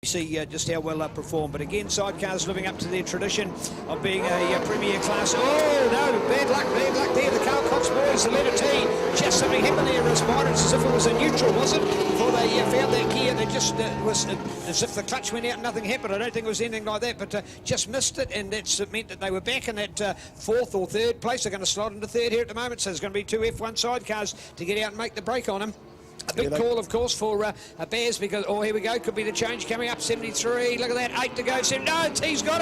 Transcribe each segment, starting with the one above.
See just how well they perform, but again, sidecars living up to their tradition of being a premier class. Oh no, bad luck there. The Carl Cox boys, the letter T, just something happened there. It's as if it was a neutral, was it? Before they found that gear, they just was as if the clutch went out and nothing happened. I don't think it was anything like that, but just missed it, and that's meant that they were back in that fourth or third place. They're going to slot into third here at the moment, so there's going to be two F1 sidecars to get out and make the break on them. A big call, of course, for Bears because, oh, here we go, could be the change coming up, 73, look at that, 8 to go, no, T's got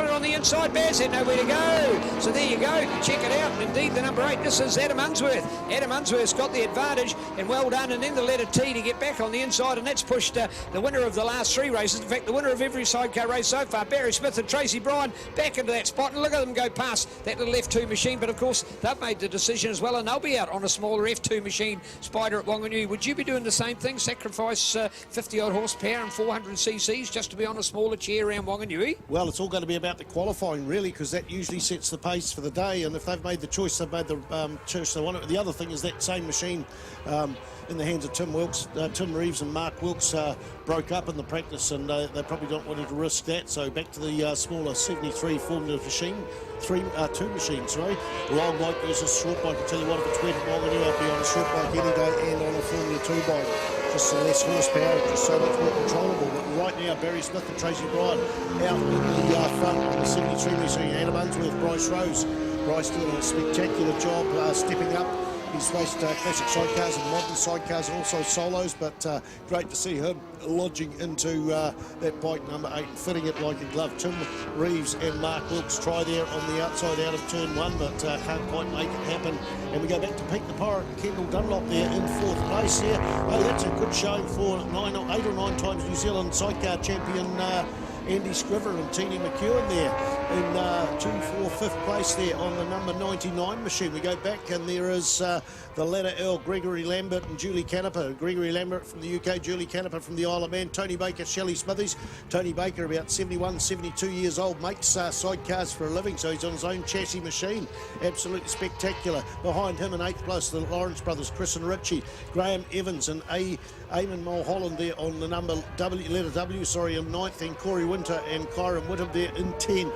it on the inside, Bears had nowhere to go, so there you go, check it out, indeed the number 8, this is Adam Unsworth. Adam Unsworth's got the advantage, and well done, and then the letter T to get back on the inside, and that's pushed the winner of the last 3 races, in fact, the winner of every sidecar race so far, Barry Smith and Tracy Bryan, back into that spot, and look at them go past that little F2 machine, but of course, they've made the decision as well, and they'll be out on a smaller F2 machine, Spider at Wanganui. Would you be doing the same thing, sacrifice 50 odd horsepower and 400 cc's just to be on a smaller chair around Wanganui? Well, it's all going to be about the qualifying really, because that usually sets the pace for the day, and if they've made the choice, they've made the choice they want it. The other thing is that same machine in the hands of Tim Reeves and Mark Wilkes broke up in the practice, and they probably don't want to risk that, so back to the smaller 73 Formula machine, two machines, sorry. Long bike versus short bike. I tell you what, if it's wet at Wanganui, I'll be on a short bike any day and on a Formula 2 bike. Just some less horsepower, just so much more controllable. But right now, Barry Smith and Tracy Bryan out in the front on the 73 machine. Adam Unsworth, Bryce Rose. Bryce doing a spectacular job stepping up. He's raced classic sidecars and modern sidecars and also solos, but great to see him lodging into that bike number 8 and fitting it like a glove. Tim Reeves and Mark Wilkes try there on the outside out of turn 1, but can't quite make it happen. And we go back to Pete the Pirate and Kendall Dunlop there in 4th place here. Oh, that's a good showing for 8 or 9 times New Zealand sidecar champion Andy Scriver and Teeny McEwen there in 2, 4, 5th place there on the number 99 machine. We go back and there is the letter L, Gregory Lambert and Julie Canepa. Gregory Lambert from the UK, Julie Canepa from the Isle of Man, Tony Baker, Shelley Smithies. Tony Baker, about 71, 72 years old, makes sidecars for a living, so he's on his own chassis machine. Absolutely spectacular. Behind him in 8th place, the Lawrence brothers, Chris and Richie, Graham Evans and Eamon Mulholland there on the number letter W, sorry, in 9th, and Corey Winter and Kyron Whittam there in 10th.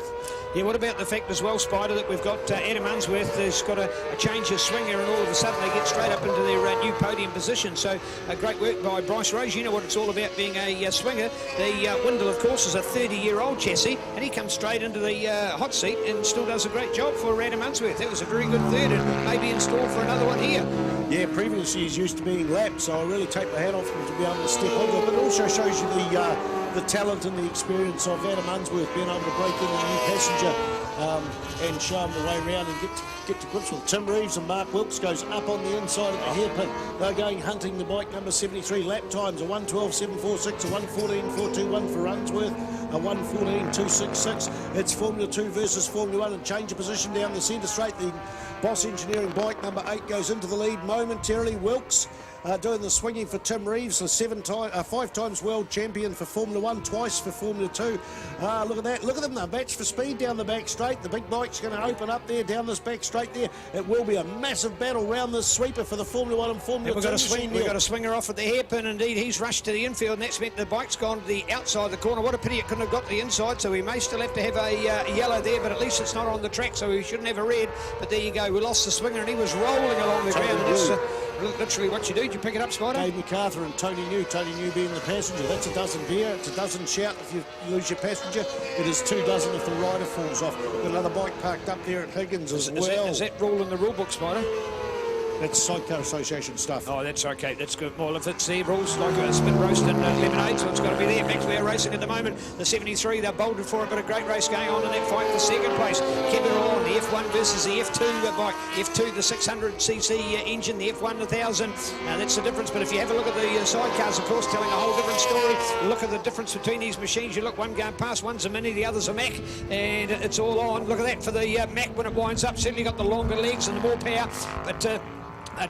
Yeah, what about the fact as well, Spider, that we've got Adam Unsworth has got a change of swinger, and all of a sudden they get straight up into their new podium position. So great work by Bryce Rose. You know what it's all about being a swinger. The Windle, of course, is a 30-year-old chassis, and he comes straight into the hot seat and still does a great job for Adam Unsworth. That was a very good third, and maybe installed for another one here. Yeah, previously he's used to being lapped, so I really take my hat off him to be able to step onto it. But it also shows you the talent and the experience of Adam Unsworth being able to break in a new passenger and show him the way around and get to grips with. Tim Reeves and Mark Wilkes goes up on the inside of the hairpin. They're going hunting the bike number 73. Lap times a 1:12.746, a 1:14.421 for Unsworth, a 1:14.266. It's Formula 2 versus Formula 1, and change of position down the centre straight. The Boss Engineering bike number 8 goes into the lead momentarily. Wilkes doing the swinging for Tim Reeves, a 5 times world champion for Formula 1, twice for Formula 2. Look at that, look at them, they're matched for speed down the back straight. The big bike's going to open up there, down this back straight there. It will be a massive battle round this sweeper for the Formula 1 and Formula 2. We've got a swinger off at the hairpin, indeed. He's rushed to the infield, and that's meant the bike's gone to the outside of the corner. What a pity it couldn't have got the inside, so we may still have to have a yellow there, but at least it's not on the track, so we shouldn't have a red. But there you go, we lost the swinger, and he was rolling along the ground. And that's literally what you do. Did you pick it up, Spider? Dave MacArthur and Tony New being the passenger. That's a dozen beer, it's a dozen shout if you lose your passenger. It is 2 dozen if the rider falls off. Got another bike parked up there at Higgins as well. Is that rule in the rule book, Spider? That's Sidecar Association stuff. Oh, that's okay. That's good. Well, if it's the rules like a spit roast and lemonade, so it's got to be there. Max, we are racing at the moment. The 73, they're bolted for it, but a great race going on in that fight for second place. Keep it all on. The F1 versus the F2 bike. F2, the 600cc engine, the F1, 1,000. That's the difference. But if you have a look at the sidecars, of course, telling a whole different story. Look at the difference between these machines. You look, one going past, one's a Mini, the other's a Mac, and it's all on. Look at that for the Mac when it winds up. Certainly got the longer legs and the more power, but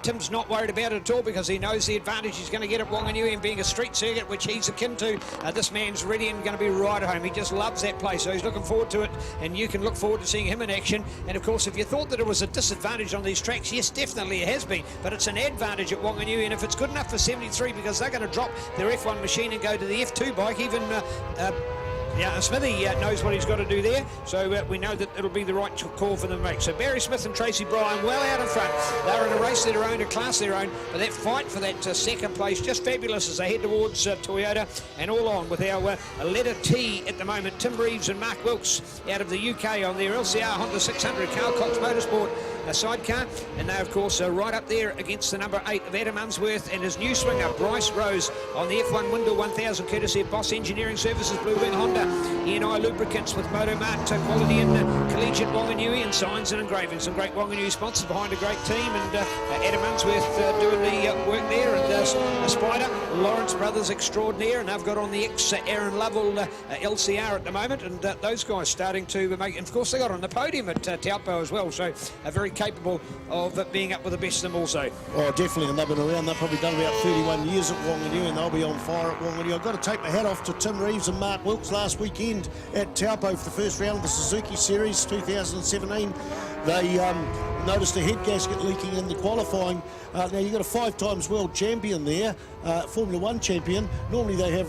Tim's not worried about it at all because he knows the advantage he's going to get at Wanganui and being a street circuit, which he's akin to. This man's ready and going to be right at home. He just loves that place, so he's looking forward to it, and you can look forward to seeing him in action. And of course, if you thought that it was a disadvantage on these tracks, yes, definitely it has been, but it's an advantage at Wanganui, and if it's good enough for 73, because they're going to drop their F1 machine and go to the F2 bike, even Smithy knows what he's got to do there, so we know that it'll be the right call for them to make. So Barry Smith and Tracy Bryan well out in front. They're in a race of their own, a class of their own, but that fight for that second place, just fabulous as they head towards Toyota, and all on with our letter T at the moment. Tim Reeves and Mark Wilkes out of the UK on their LCR Honda 600 Carl Cox Motorsport sidecar, and they of course are right up there against the number 8 of Adam Unsworth and his new swinger Bryce Rose on the F1 Windle 1000 courtesy of Boss Engineering Services, Blue Wing Honda, E&I Lubricants with Motomart, Quality in Collegiate Wanganui, and Signs and Engravings, some great Wanganui sponsors behind a great team, and Adam Unsworth doing the work there, and Spider, Lawrence Brothers extraordinaire, and they've got on the ex-Aaron Lovell LCR at the moment, and those guys starting to make, and of course they got on the podium at Taupo as well, so very capable of being up with the best of them also. Oh, definitely, and they've been around. They've probably done about 31 years at Wanganui, and they'll be on fire at Wanganui. I've got to take my hat off to Tim Reeves and Mark Wilkes last weekend at Taupo for the first round of the Suzuki Series 2017. They noticed a head gasket leaking in the qualifying. Now you've got a 5 times world champion there, Formula 1 champion. Normally they have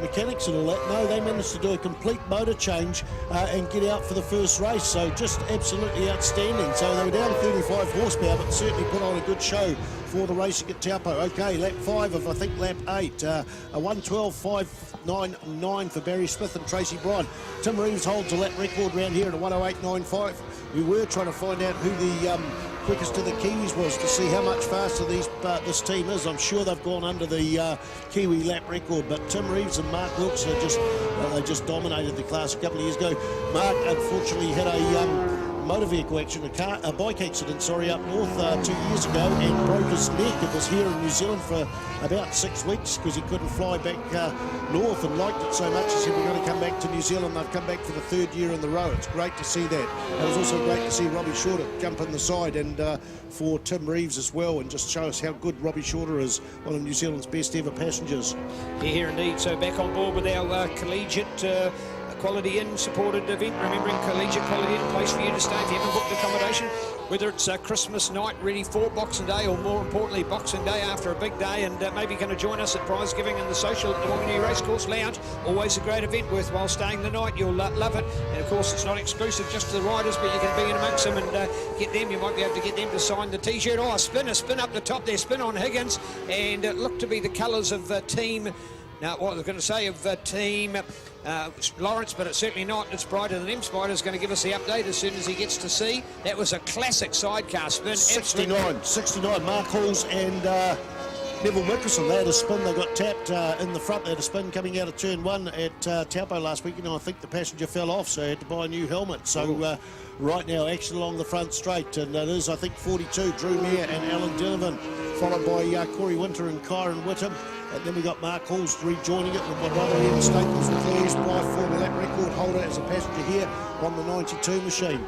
mechanics and all that. No, they managed to do a complete motor change and get out for the first race. So just absolutely outstanding. So they were down 35 horsepower, but certainly put on a good show for the racing at Taupo. Okay, lap 5 of I think lap 8. A 1:12.599 for Barry Smith and Tracy Bryan. Tim Reeves holds a lap record round here at a 1:08.95. We were trying to find out who the quickest of the Kiwis was to see how much faster this team is. I'm sure they've gone under the Kiwi lap record, but Tim Reeves and Mark Wilkes are they just dominated the class a couple of years ago. Mark unfortunately had a motor vehicle accident, a bike accident, up north 2 years ago, and broke his neck. It was here in New Zealand for about 6 weeks because he couldn't fly back north and liked it so much. He said, we're going to come back to New Zealand. They've come back for the 3rd year in the row. It's great to see that. It was also great to see Robbie Shorter jump in the side, and for Tim Reeves as well, and just show us how good Robbie Shorter is, one of New Zealand's best ever passengers. Here indeed. So back on board with our collegiate Quality Inn supported event. Remembering Collegiate Quality Inn, place for you to stay if you haven't booked accommodation, whether it's Christmas night ready for Boxing Day, or more importantly Boxing Day after a big day, and maybe going to join us at prize giving in the social at the Wanganui Racecourse Lounge. Always a great event, worthwhile staying the night. You'll love it, and of course it's not exclusive just to the riders, but you can be in amongst them and get them. You might be able to get them to sign the t-shirt. Oh, a spin up the top there, spin on Higgins, and it looked to be the colours of team. Now, what I was going to say of team Lawrence, but it's certainly not. It's brighter than him. Spider's going to give us the update as soon as he gets to see. That was a classic sidecar spin. 69. Mark Halls and Neville Mickelson, they had a spin. They got tapped in the front. They had a spin coming out of turn 1 at Taupo last week. I think the passenger fell off, so he had to buy a new helmet. So right now, action along the front straight, and it is, I think, 42, Drew Mayer and Alan Dillman, followed by Corey Winter and Kyron Whittam. And then we got Mark Halls rejoining it with my brother Ian Staples with Claire's by former lap record holder as a passenger here on the 92 machine.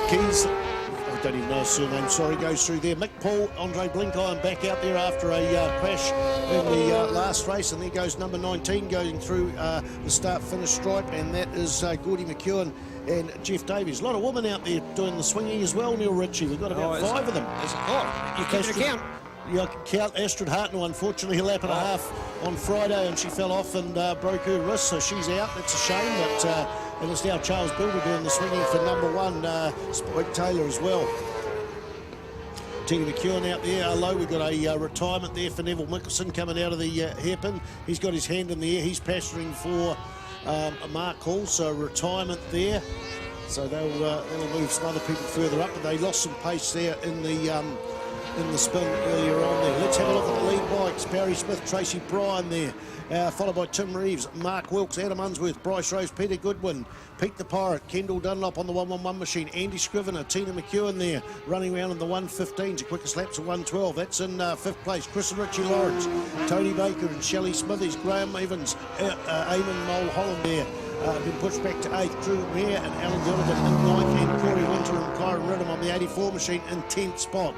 Keys, I don't even know his surname, sorry, goes through there. Mick Paul, Andre Blinkiron back out there after a crash in the last race, and there goes number 19 going through the start-finish stripe, and that is Gordy McEwen and Jeff Davies. A lot of women out there doing the swinging as well, Neil Ritchie. We've got about 5 of them. You keep an account. Yeah, I can count. Astrid Hartnell, unfortunately, a lap and a half on Friday, and she fell off and broke her wrist, so she's out. That's a shame, but and it's now Charles Bilder doing the swinging for number 1, Spike Taylor as well. Tina McEwen out there low. We've got a retirement there for Neville Mickelson coming out of the hairpin. He's got his hand in the air. He's pasturing for Mark Hall, so retirement there. So they'll move some other people further up, but they lost some pace there in the spin earlier on there. Let's have a look at the lead bikes. Barry Smith, Tracy Bryan there, followed by Tim Reeves, Mark Wilkes, Adam Unsworth, Bryce Rose, Peter Goodwin, Pete the Pirate, Kendall Dunlop on the 111 machine, Andy Scrivener, Tina McEwen there, running around in the 115s, the quickest laps of 112. That's in 5th place. Chris and Richie Lawrence, Tony Baker and Shelley Smithies, Graham Evans, Eamon Mulholland there. Been pushed back to 8th, Drew Mayer and Alan Gilligan in 9th, and Corey Winter and Kyron Ridham on the 84 machine in 10th spot.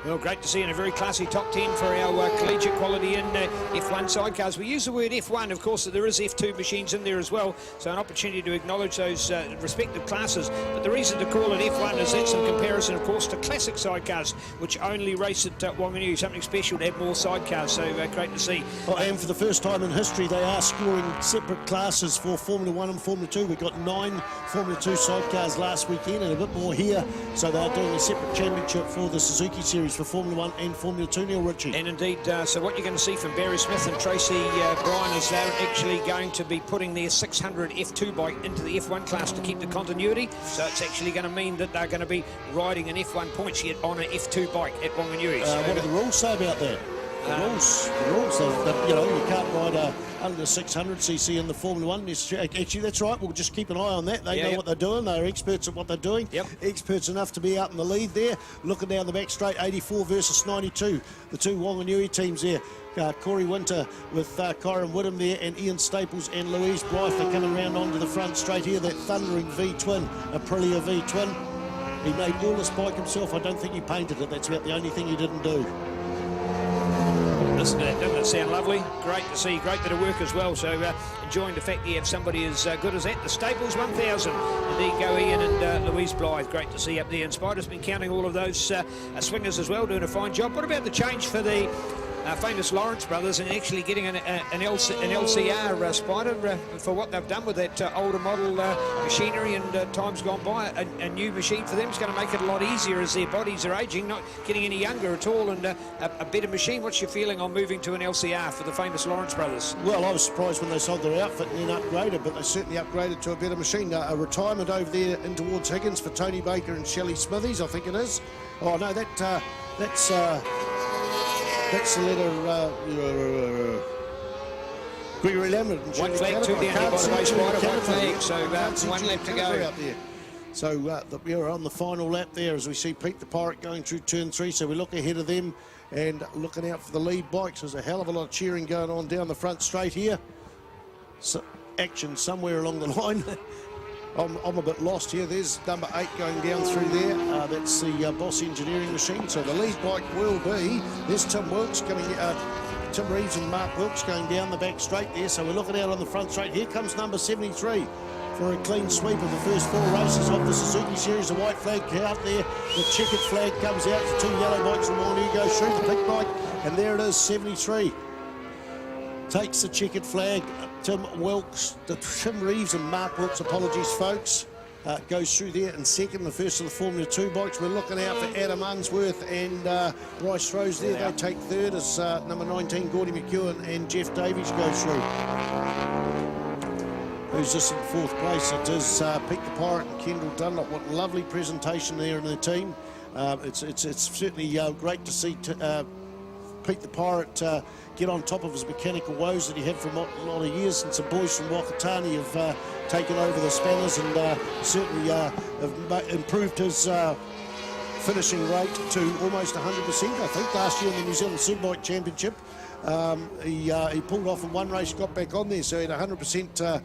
Well, great to see, and a very classy top 10 for our collegiate quality in F1 sidecars. We use the word F1, of course, there is F2 machines in there as well, so an opportunity to acknowledge those respective classes. But the reason to call it F1 is that's in comparison, of course, to classic sidecars, which only race at Wanganui. Something special to have more sidecars, so great to see. Oh, and for the first time in history, they are scoring separate classes for Formula 1 and Formula 2. We got 9 Formula 2 sidecars last weekend and a bit more here, so they're doing a separate championship for the Suzuki Series for Formula 1 and Formula 2, Neil Ritchie. And indeed, so what you're going to see from Barry Smith and Tracy Bryan is they're actually going to be putting their 600 F2 bike into the F1 class to keep the continuity. So it's actually going to mean that they're going to be riding an F1 points yet on an F2 bike at Wanganui. So what do the rules say about that? The rules, you know, you can't ride under 600cc in the Formula 1. Actually, that's right. We'll just keep an eye on that. They know what they're doing. They're experts at what they're doing. Experts enough to be out in the lead there. Looking down the back straight, 84 versus 92. The two Wanganui teams there. Corey Winter with Kyron Whittam there, and Ian Staples and Louise Blythe are coming round onto the front straight here. That thundering V-twin, Aprilia V-twin. He made all this bike himself. I don't think he painted it. That's about the only thing he didn't do. Doesn't it sound lovely? Great to see, great bit of work as well. So enjoying the fact that you have somebody as good as that. The Staples 1000. Indeed, go Ian and Louise Blythe. Great to see up there. And Spider's been counting all of those swingers as well, doing a fine job. What about the change for the famous Lawrence brothers and actually getting an LCR Spider for what they've done with that older model machinery and times gone by? A new machine for them is going to make it a lot easier as their bodies are aging, not getting any younger at all, and a better machine. What's your feeling on moving to an LCR for the famous Lawrence brothers? Well, I was surprised when they sold their outfit and then upgraded, but they certainly upgraded to a better machine. A retirement over there in towards Higgins for Tony Baker and Shelley Smithies, I think it is. Oh no, that's the letter Gregory Lambert. One flag, two down by the way, Spider. One flag, so one lap to go. Out there. So we're on the final lap there as we see Pete the Pirate going through turn 3. So we look ahead of them and looking out for the lead bikes. There's a hell of a lot of cheering going on down the front straight here. So action somewhere along the line. I'm a bit lost here. There's number 8 going down through there. That's the Boss Engineering machine. So the lead bike will be, there's Tim Wilkes coming, Tim Reeves and Mark Wilkes going down the back straight there. So we're looking out on the front straight. Here comes number 73 for a clean sweep of the first 4 races of the Suzuki Series. The white flag out there. The checkered flag comes out. The 2 yellow bikes from Wanganui go through the pink bike. And there it is, 73. Takes the checkered flag. Tim Reeves and Mark Wilkes, apologies folks, goes through there in second, the first of the Formula 2 bikes. We're looking out for Adam Unsworth and Bryce Rose there. They take third as number 19, Gordy McEwen, and Jeff Davies goes through. Who's this in 4th place? It is Pete the Pirate and Kendall Dunlop. What a lovely presentation there in the team. It's certainly great to see Pete the Pirate get on top of his mechanical woes that he had for a lot of years, and some boys from Wakatani have taken over the spanners and certainly have improved his finishing rate to almost 100%. I think last year in the New Zealand Superbike Championship he pulled off in one race, got back on there, so he had 100%